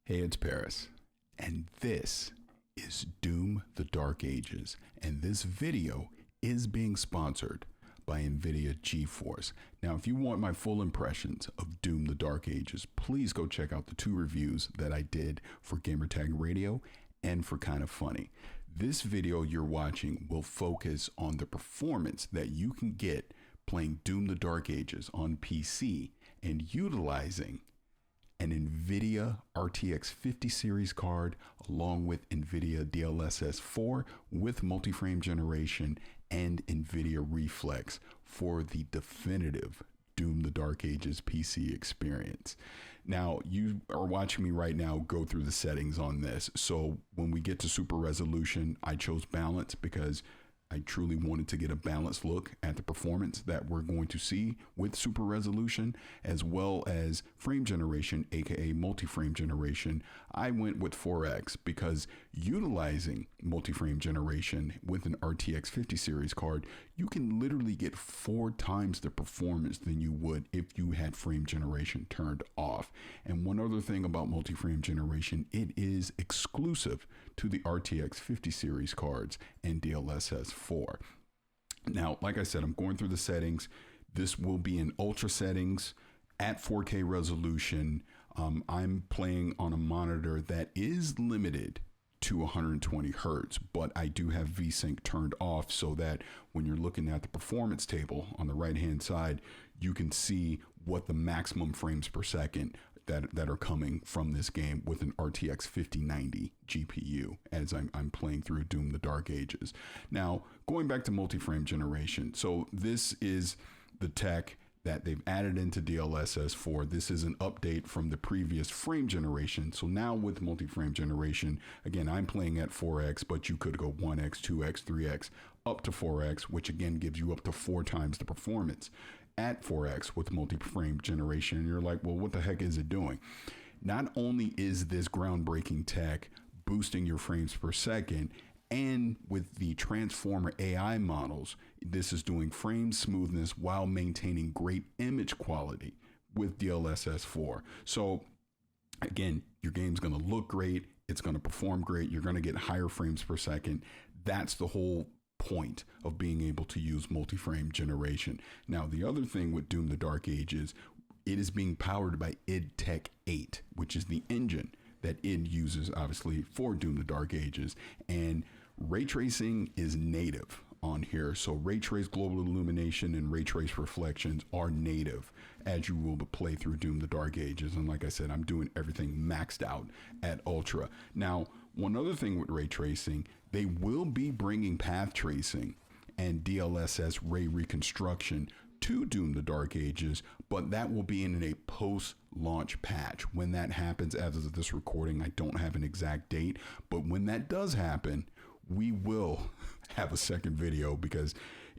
Hey, it's Paris, and this is Doom the Dark Ages, and this video is being sponsored by NVIDIA GeForce. Now, if you want my full impressions of Doom the Dark Ages, please go check out the two reviews that I did for Gamertag Radio and for Kind of Funny. This video you're watching will focus on the performance that you can get playing Doom the Dark Ages on PC and utilizing an NVIDIA RTX 50 series card along with NVIDIA DLSS 4 with multi-frame generation and NVIDIA Reflex for the definitive Doom the Dark Ages PC experience. Now, you are watching me right now go through the settings on this. So when we get to super resolution, I chose balance because I truly wanted to get a balanced look at the performance that we're going to see with super resolution, as well as frame generation, aka multi-frame generation. I went with 4X because utilizing multi-frame generation with an RTX 50 series card, you can literally get 4 times the performance than you would if you had frame generation turned off. And one other thing about multi-frame generation, it is exclusive to the RTX 50 series cards and DLSS 4. Now, like I said, I'm going through the settings. This will be in ultra settings at 4K resolution. I'm playing on a monitor that is limited to 120 hertz, but I do have VSync turned off so that when you're looking at the performance table on the right hand side, you can see what the maximum frames per second that are coming from this game with an RTX 5090 GPU as I'm playing through Doom the Dark Ages. Now, going back to multi-frame generation. So this is the tech that they've added into DLSS 4. This is an update from the previous frame generation. So now with multi-frame generation, again, I'm playing at 4X, but you could go 1X, 2X, 3X, up to 4X, which again gives you up to 4 times the performance at 4X with multi-frame generation. And you're like, well, what the heck is it doing? Not only is this groundbreaking tech boosting your frames per second, and with the Transformer AI models, this is doing frame smoothness while maintaining great image quality with DLSS 4. So again, your game's going to look great. It's going to perform great. You're going to get higher frames per second. That's the whole point of being able to use multi-frame generation. Now, the other thing with Doom the Dark Ages, it is being powered by id Tech 8, which is the engine that id uses obviously for Doom the Dark Ages, and ray tracing is native on here. So ray trace global illumination and ray trace reflections are native as you will play through Doom the Dark Ages. And like I said, I'm doing everything maxed out at ultra. Now, one other thing with ray tracing, they will be bringing path tracing and DLSS ray reconstruction to Doom the Dark Ages, but that will be in a post-launch patch. When that happens, as of this recording, I don't have an exact date, but when that does happen, we will have a second video, because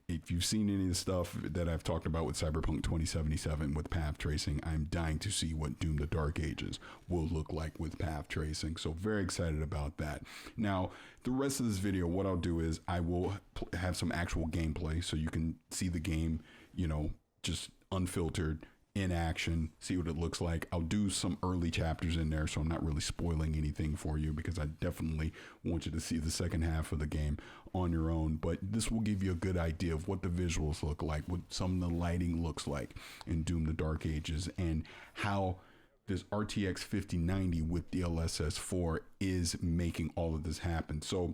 if you've seen any of the stuff that I've talked about with Cyberpunk 2077 with path tracing, I'm dying to see what Doom the Dark Ages will look like with path tracing. So very excited about that. Now, the rest of this video, what I'll do is I will have some actual gameplay so you can see the game, you know, just unfiltered, in action, see what it looks like. I'll do some early chapters in there, so I'm not really spoiling anything for you, because I definitely want you to see the second half of the game on your own. But this will give you a good idea of what the visuals look like, what some of the lighting looks like in Doom the Dark Ages, and how this RTX 5090 with DLSS 4 is making all of this happen. So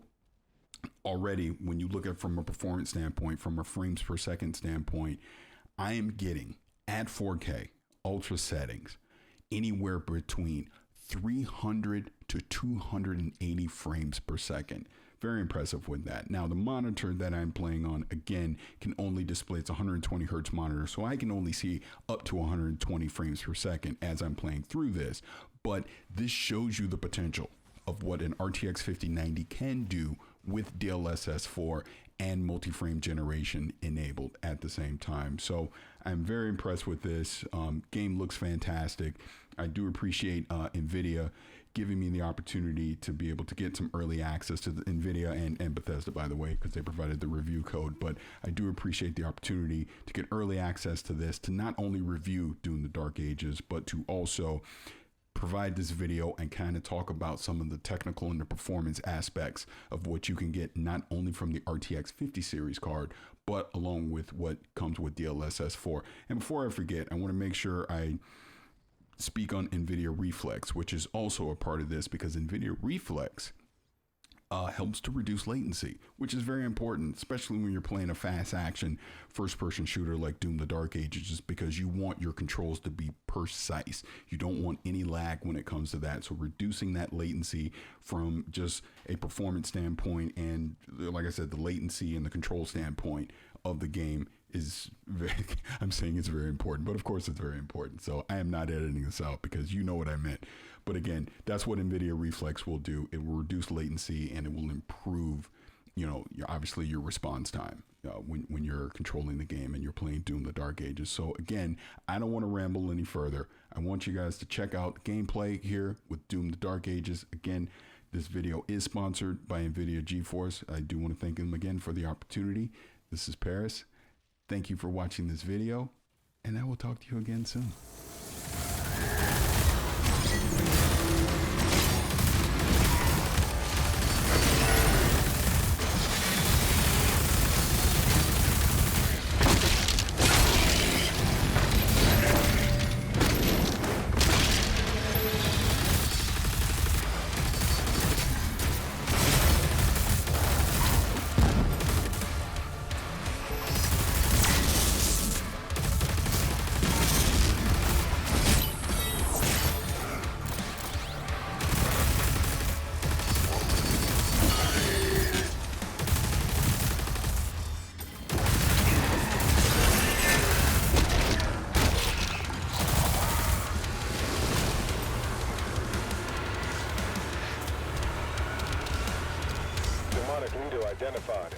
already, when you look at it from a performance standpoint, from a frames per second standpoint, I am getting at 4K ultra settings anywhere between 300 to 280 frames per second. Very impressive with that. Now, the monitor that I'm playing on, again, can only display, it's a 120 hertz monitor, so I can only see up to 120 frames per second as I'm playing through this. But this shows you the potential of what an RTX 5090 can do with DLSS 4 and multi-frame generation enabled at the same time. So I'm very impressed with this. Game looks fantastic. I do appreciate NVIDIA giving me the opportunity to be able to get some early access to the NVIDIA and Bethesda, by the way, because they provided the review code. But I do appreciate the opportunity to get early access to this, to not only review Doom the Dark Ages, but to also provide this video and kind of talk about some of the technical and the performance aspects of what you can get not only from the RTX 50 series card, but along with what comes with DLSS 4. And before I forget, I want to make sure I speak on NVIDIA Reflex, which is also a part of this, because NVIDIA Reflex helps to reduce latency, which is very important, especially when you're playing a fast action first-person shooter like Doom: The Dark Ages, just because you want your controls to be precise. You don't want any lag when it comes to that. So reducing that latency from just a performance standpoint and, like I said, the latency and the control standpoint of the game is very, I'm saying it's very important, but of course it's very important. So I am not editing this out because you know what I meant. But again, that's what NVIDIA Reflex will do. It will reduce latency and it will improve, obviously your response time when you're controlling the game and you're playing Doom: The Dark Ages. So again, I don't want to ramble any further. I want you guys to check out gameplay here with Doom: The Dark Ages. Again, this video is sponsored by NVIDIA GeForce. I do want to thank them again for the opportunity. This is Paris. Thank you for watching this video, and I will talk to you again soon. Leader identified.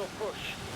Final push.